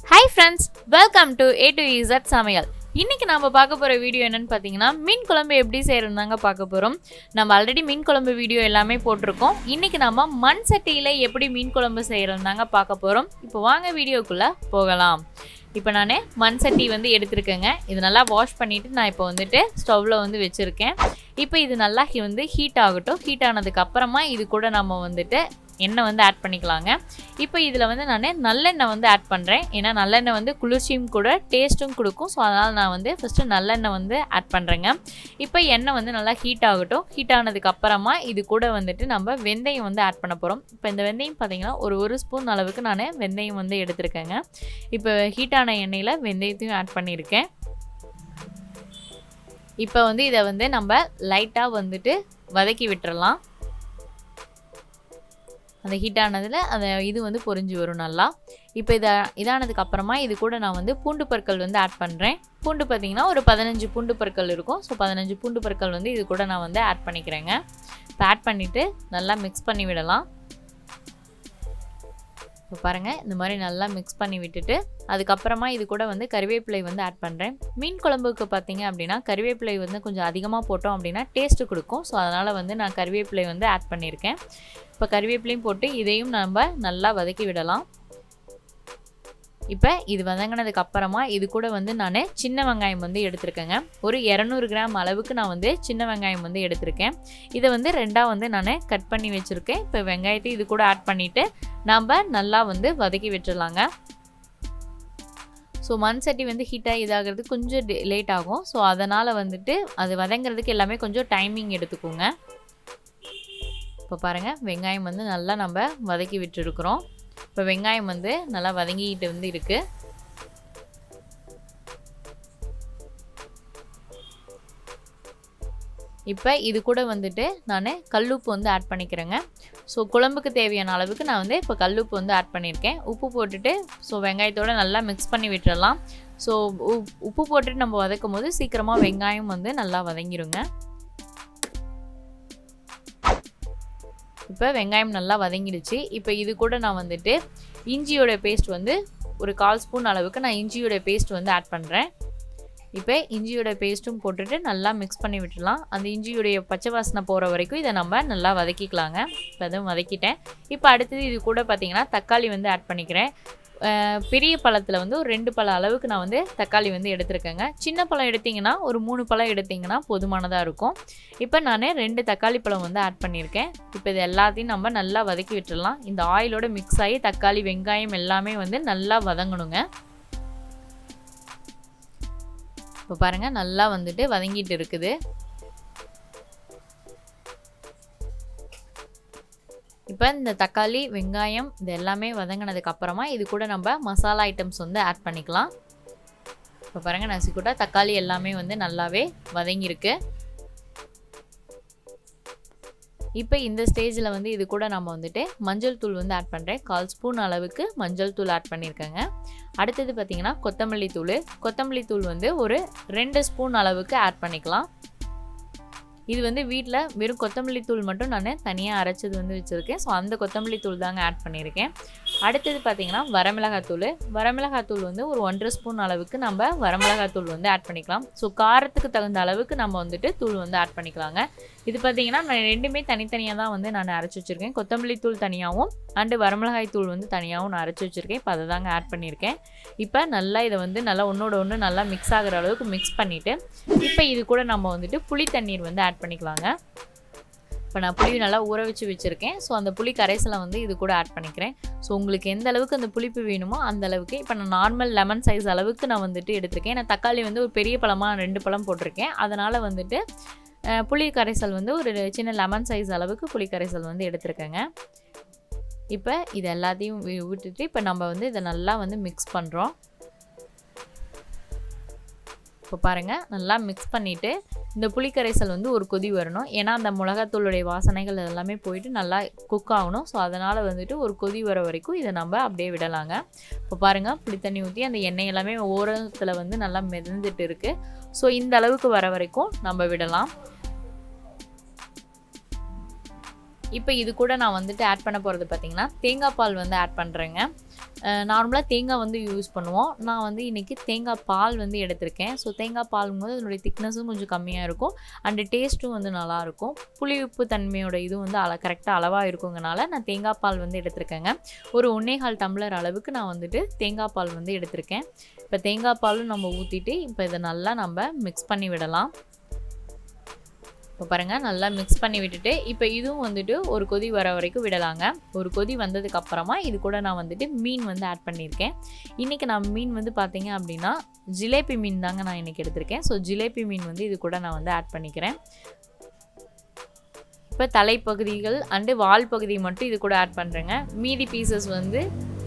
Hi friends, welcome to AtoZ Samayal. இன்னைக்கு நாம பார்க்க போற வீடியோ என்னன்னு பாத்தீங்கன்னா மீன் குழம்பு எப்படி செய்யறதுதாங்க பார்க்க போறோம். நம்ம ஆல்ரெடி மீன் குழம்பு வீடியோ எல்லாமே போட்டுருக்கோம். இன்னைக்கு நாம மண் சட்டியில எப்படி மீன் குழம்பு செய்யறதுதாங்க பார்க்க போறோம். இப்போ வாங்க வீடியோக்குள்ள போகலாம். இப்போ நான் மண் சட்டி எடுத்துருக்கேங்க. இது நல்லா வாஷ் பண்ணிட்டு நான் இப்போ ஸ்டவ்ல வச்சிருக்கேன். இப்போ இது நல்லா ஹீட் ஆகட்டும். ஹீட் ஆனதுக்கு அப்புறமா இது கூட நம்ம எண்ணெய் ஆட் பண்ணிக்கலாங்க. இப்போ இதில் நான் நல்லெண்ணெய் ஆட் பண்ணுறேன். ஏன்னா நல்லெண்ணெய் குளிர்ச்சியும் கூட டேஸ்ட்டும் கொடுக்கும். ஸோ அதனால் நான் ஃபஸ்ட்டு நல்லெண்ணெய் ஆட் பண்ணுறேங்க. இப்போ எண்ணெய் நல்லா ஹீட் ஆகட்டும். ஹீட் ஆனதுக்கு அப்புறமா இது கூட நம்ம வெந்தயம் ஆட் பண்ண போகிறோம். இப்போ இந்த வெந்தயம் பார்த்தீங்கன்னா ஒரு ஸ்பூன் அளவுக்கு நான் வெந்தயம் எடுத்துருக்கேங்க. இப்போ ஹீட்டான எண்ணெயில் வெந்தயத்தையும் ஆட் பண்ணியிருக்கேன். இப்போ இதை நம்ம லைட்டாக வதக்கி விட்டுறலாம். அந்த ஹீட் ஆனதில் அந்த இது பொரிஞ்சு வரும் நல்லா. இப்போ இதானதுக்கு அப்புறமா இது கூட நான் பூண்டு பற்கள் ஆட் பண்ணுறேன். பூண்டு பார்த்திங்கன்னா ஒரு 15 பூண்டு பற்கள் இருக்கும். ஸோ 15 பூண்டு பற்கள் இது கூட நான் ஆட் பண்ணிக்கிறேங்க. இப்போ ஆட் பண்ணிவிட்டு நல்லா மிக்ஸ் பண்ணி விடலாம். இப்போ பாருங்கள், இந்த மாதிரி நல்லா மிக்ஸ் பண்ணி விட்டுட்டு அதுக்கப்புறமா இது கூட கறிவேப்பிலை ஆட் பண்ணுறேன். மீன் குழம்புக்கு பார்த்தீங்க அப்படின்னா கறிவேப்பிலை கொஞ்சம் அதிகமாக போட்டோம் அப்படின்னா டேஸ்ட்டு கொடுக்கும். ஸோ அதனால் நான் கறிவேப்பிலை ஆட் பண்ணியிருக்கேன். இப்போ கறிவேப்பிலையும் போட்டு இதையும் நம்ம நல்லா வதக்கி விடலாம். இப்போ இது வதங்கினதுக்கு அப்புறமா இது கூட நான் சின்ன வெங்காயம் எடுத்திருக்கேங்க. ஒரு 200 கிராம் அளவுக்கு நான் சின்ன வெங்காயம் எடுத்திருக்கேன். இதை ரெண்டாக நான் கட் பண்ணி வச்சுருக்கேன். இப்போ வெங்காயத்தை இது கூட ஆட் பண்ணிவிட்டு நம்ம நல்லா வதக்கி விட்டுடலாங்க. ஸோ மண் சட்டி ஹீட்டாக இதாகிறது கொஞ்சம் லேட் ஆகும். ஸோ அதனால் அது வதங்கிறதுக்கு எல்லாமே கொஞ்சம் டைமிங் எடுத்துக்கோங்க. இப்போ பாருங்கள், வெங்காயம் நல்லா நம்ம வதக்கி விட்டுருக்குறோம். இப்போ வெங்காயம் நல்லா வதங்கிக்கிட்டு இருக்குது. இப்போ இது கூட நான் கல்லுப்பு ஆட் பண்ணிக்கிறேங்க. ஸோ குழம்புக்கு தேவையான அளவுக்கு நான் இப்போ கல்லுப்பு ஆட் பண்ணியிருக்கேன். உப்பு போட்டுட்டு ஸோ வெங்காயத்தோடு நல்லா மிக்ஸ் பண்ணி விட்டுறலாம். ஸோ உப்பு போட்டுட்டு நம்ம வதக்கும் போது சீக்கிரமாக வெங்காயம் நல்லா வதங்கிடுங்க. இப்போ வெங்காயம் நல்லா வதங்கிடுச்சு. இப்போ இது கூட நான் இஞ்சியோட பேஸ்ட் ஒரு 1/4 ஸ்பூன் அளவுக்கு நான் இஞ்சியோட பேஸ்ட் ஆட் பண்ணுறேன். இப்போ இஞ்சியோட பேஸ்ட்டும் போட்டுட்டு நல்லா மிக்ஸ் பண்ணி விட்டுடலாம். அந்த இஞ்சியோடைய பச்சை வாசனை போகிற வரைக்கும் இதை நம்ம நல்லா வதக்கிக்கலாங்க. இப்போ அதுவும் வதக்கிட்டேன். இப்போ அடுத்தது இது கூட பார்த்திங்கன்னா தக்காளி ஆட் பண்ணிக்கிறேன். பெரிய பழத்தில் ஒரு 2 பழ அளவுக்கு நான் தக்காளி எடுத்துருக்கேங்க. சின்ன பழம் எடுத்திங்கன்னா ஒரு 3 பழம் எடுத்திங்கன்னா போதுமானதாக இருக்கும். இப்போ நான் 2 தக்காளி பழம் ஆட் பண்ணியிருக்கேன். இப்போ இது எல்லாத்தையும் நம்ம நல்லா வதக்கி விட்டுடலாம். இந்த ஆயிலோட மிக்ஸ் ஆகி தக்காளி வெங்காயம் எல்லாமே நல்லா வதங்கணுங்க. இப்போ பாருங்கள், நல்லா வதங்கிட்டு இருக்குது. இப்போ இந்த தக்காளி வெங்காயம் இது எல்லாமே வதங்கினதுக்கு அப்புறமா இது கூட நம்ம மசாலா ஐட்டம்ஸ் ஆட் பண்ணிக்கலாம். இப்போ பாருங்கள், நசிக்கூட தக்காளி எல்லாமே நல்லாவே வதங்கியிருக்கு. இப்போ இந்த ஸ்டேஜில் இது கூட நம்ம மஞ்சள் தூள் ஆட் பண்ணுறேன். 1/4 ஸ்பூன் அளவுக்கு மஞ்சள் தூள் ஆட் பண்ணியிருக்கேங்க. அடுத்தது பார்த்திங்கன்னா கொத்தமல்லி தூள் ஒரு 2 ஸ்பூன் அளவுக்கு ஆட் பண்ணிக்கலாம். இது வீட்டில் வெறும் கொத்தமல்லி தூள் மட்டும் நான் தனியாக அரைச்சது வச்சுருக்கேன். ஸோ அந்த கொத்தமல்லி தூள் தாங்க ஆட் பண்ணியிருக்கேன். அடுத்தது பார்த்திங்கன்னா வரமிளகாத்தூள் ஒரு 1/2 ஸ்பூன் அளவுக்கு நம்ம வரமிளகாத்தூள் ஆட் பண்ணிக்கலாம். ஸோ காரத்துக்கு தகுந்த அளவுக்கு நம்ம தூள் ஆட் பண்ணிக்கலாங்க. இது பார்த்திங்கன்னா நான் ரெண்டுமே தனித்தனியாக தான் நான் அரைச்சி வச்சுருக்கேன். கொத்தமல்லி தூள் தனியாகவும் அண்டு வரமிளகாய் தூள் தனியாகவும் நான் அரைச்சி வச்சுருக்கேன். இப்போ அதை தாங்க ஆட் பண்ணியிருக்கேன். இப்போ நல்லா இதை நல்லா ஒன்றோட ஒன்று நல்லா மிக்ஸ் ஆகிற அளவுக்கு மிக்ஸ் பண்ணிவிட்டு இப்போ இது கூட நம்ம புளி தண்ணீர் ஆட் பண்ணிக்கலாங்க. இப்போ நான் புளி நல்லா ஊற வச்சுருக்கேன். ஸோ அந்த புளி கரைசலை இது கூட ஆட் பண்ணிக்கிறேன். ஸோ உங்களுக்கு எந்த அளவுக்கு அந்த புளிப்பு வேணுமோ அந்த அளவுக்கு. இப்போ நான் நார்மல் லெமன் சைஸ் அளவுக்கு நான் எடுத்திருக்கேன். நான் தக்காளி ஒரு பெரிய பழமாக 2 பழம் போட்டிருக்கேன். அதனால் புளி கரைசல் ஒரு சின்ன லெமன் சைஸ் அளவுக்கு புளி கரைசல் எடுத்திருக்கேங்க. இப்போ இது எல்லாத்தையும் விட்டுட்டு இப்போ நம்ம இதை நல்லா மிக்ஸ் பண்ணுறோம். இப்போ பாருங்கள், நல்லா மிக்ஸ் பண்ணிவிட்டு இந்த புளிக்கரைசல் ஒரு கொதி வரணும். ஏன்னா அந்த மிளகாத்தூளுடைய வாசனைகள் எல்லாமே போயிட்டு நல்லா குக் ஆகணும். ஸோ அதனால் ஒரு கொதி வர வரைக்கும் இதை நம்ம அப்படியே விடலாங்க. இப்போ பாருங்கள், புளி தண்ணி ஊற்றி அந்த எண்ணெய் எல்லாமே ஓரத்தில் நல்லா மிதந்துட்டு இருக்குது. ஸோ இந்த அளவுக்கு வர வரைக்கும் நம்ம விடலாம். இப்போ இது கூட நான் வந்துட்டு ஆட் பண்ண போகிறது பார்த்திங்கன்னா தேங்காய் பால் வந்து ஆட் பண்ணுறேங்க. நார்மலாக தேங்காய் வந்து யூஸ் பண்ணுவோம். நான் வந்து இன்றைக்கி தேங்காய் பால் வந்து எடுத்திருக்கேன். ஸோ தேங்காய் பாலும்போது அதனுடைய திக்னஸும் கொஞ்சம் கம்மியாக இருக்கும் அண்டு டேஸ்ட்டும் வந்து நல்லாயிருக்கும். புளி உப்பு தன்மையோட இதுவும் வந்து கரெக்டாக அளவாக இருக்குங்கனால நான் தேங்காய் பால் வந்து எடுத்திருக்கேங்க. ஒரு 1.25 டம்ளர் அளவுக்கு நான் வந்துட்டு தேங்காய் பால் வந்து எடுத்திருக்கேன். இப்போ தேங்காய் பாலும் நம்ம ஊற்றிட்டு இப்போ இதை நல்லா நம்ம மிக்ஸ் பண்ணி விடலாம். இப்போ பாருங்கள், நல்லா மிக்ஸ் பண்ணி விட்டுட்டு இப்போ இதுவும் வந்துட்டு ஒரு கொதி வர வரைக்கும் விடலாங்க. ஒரு கொதி வந்ததுக்கப்புறமா இது கூட நான் வந்துட்டு மீன் வந்து ஆட் பண்ணியிருக்கேன். இன்றைக்கி நான் மீன் வந்து பார்த்தீங்க அப்படின்னா ஜிலேபி மீன் தாங்க நான் இன்றைக்கி எடுத்திருக்கேன். ஸோ ஜிலேபி மீன் வந்து இது கூட நான் வந்து ஆட் பண்ணிக்கிறேன். இப்போ தலைப்பகுதிகள் அண்டு வால் பகுதி மட்டும் இது கூட ஆட் பண்ணுறேங்க. மீதி பீசஸ் வந்து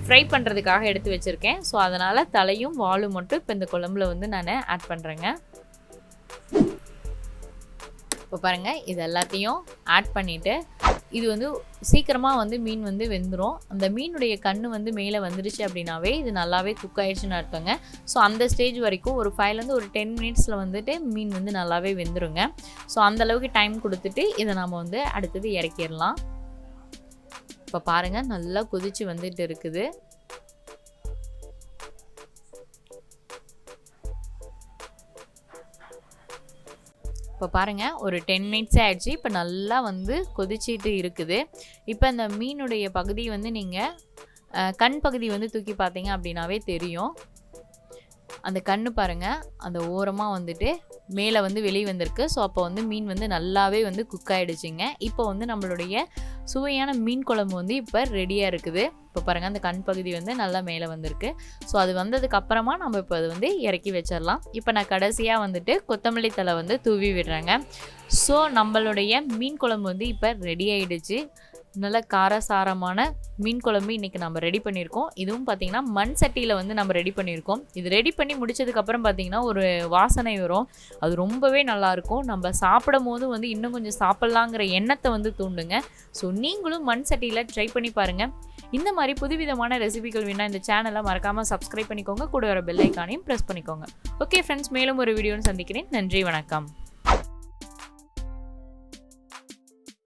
ஃப்ரை பண்ணுறதுக்காக எடுத்து வச்சுருக்கேன். ஸோ அதனால் தலையும் வாலும் மட்டும் இப்போ இந்த குழம்புல வந்து நான் ஆட் பண்ணுறேங்க. இப்போ பாருங்கள், இது எல்லாத்தையும் ஆட் பண்ணிவிட்டு இது வந்து சீக்கிரமாக வந்து மீன் வந்து வெந்துடும். அந்த மீனுடைய கண் வந்து மேலே வந்துடுச்சு அப்படின்னாவே இது நல்லாவே குக் ஆகிடுச்சுன்னு அர்த்தங்க. ஸோ அந்த ஸ்டேஜ் வரைக்கும் ஒரு 5லேருந்து ஒரு 10 மினிட்ஸில் வந்துட்டு மீன் வந்து நல்லாவே வெந்துருங்க. ஸோ அந்தளவுக்கு டைம் கொடுத்துட்டு இதை நம்ம வந்து அடுத்தது இறக்கிடலாம். இப்போ பாருங்கள், நல்லா கொதிச்சு வந்துட்டு இருக்குது. இப்போ பாருங்கள், ஒரு 10 மினிட்ஸ் ஆகிடுச்சு. இப்போ நல்லா வந்து கொதிச்சிட்டு இருக்குது. இப்போ அந்த மீனுடைய பகுதி வந்து நீங்கள் கண் பகுதி வந்து தூக்கி பார்த்தீங்க அப்படின்னாவே தெரியும். அந்த கண்ணு பாருங்கள், அந்த ஓரமாக வந்துட்டு மேலே வந்து வெளியே வந்திருக்கு. ஸோ அப்போ வந்து மீன் வந்து நல்லாவே வந்து குக் ஆகிடுச்சிங்க. இப்போ வந்து நம்மளுடைய சுவையான மீன் குழம்பு வந்து இப்போ ரெடியாக இருக்குது. இப்போ பாருங்கள், அந்த கண் பகுதி வந்து நல்லா மேலே வந்திருக்கு. ஸோ அது வந்ததுக்கப்புறமா நம்ம இப்போ அது வந்து இறக்கி வச்சிடலாம். இப்போ நான் கடைசியாக வந்துட்டு கொத்தமல்லி தழை வந்து தூவி விடுறேங்க. ஸோ நம்மளுடைய மீன் குழம்பு வந்து இப்போ ரெடி ஆகிடுச்சு. நல்ல காரசாரமான மீன் குழம்பு இன்றைக்கி நம்ம ரெடி பண்ணியிருக்கோம். இதுவும் பார்த்திங்கன்னா மண் சட்டியில் வந்து நம்ம ரெடி பண்ணியிருக்கோம். இது ரெடி பண்ணி முடித்ததுக்கப்புறம் பார்த்திங்கன்னா ஒரு வாசனை வரும். அது ரொம்பவே நல்லாயிருக்கும். நம்ம சாப்பிடும் போது வந்து இன்னும் கொஞ்சம் சாப்பிட்லாங்கிற எண்ணத்தை வந்து தூண்டுங்க. ஸோ நீங்களும் மண் சட்டியில் ட்ரை பண்ணி பாருங்கள். இந்த மாதிரி புதுவிதமான ரெசிபிகள் வேணால் இந்த சேனலை மறக்காமல் சப்ஸ்கிரைப் பண்ணிக்கோங்க. கூட வர பெல் ஐக்கானையும் ப்ரெஸ் பண்ணிக்கோங்க. ஓகே ஃப்ரெண்ட்ஸ், மேலும் ஒரு வீடியோன்னு சந்திக்கிறேன். நன்றி, வணக்கம்.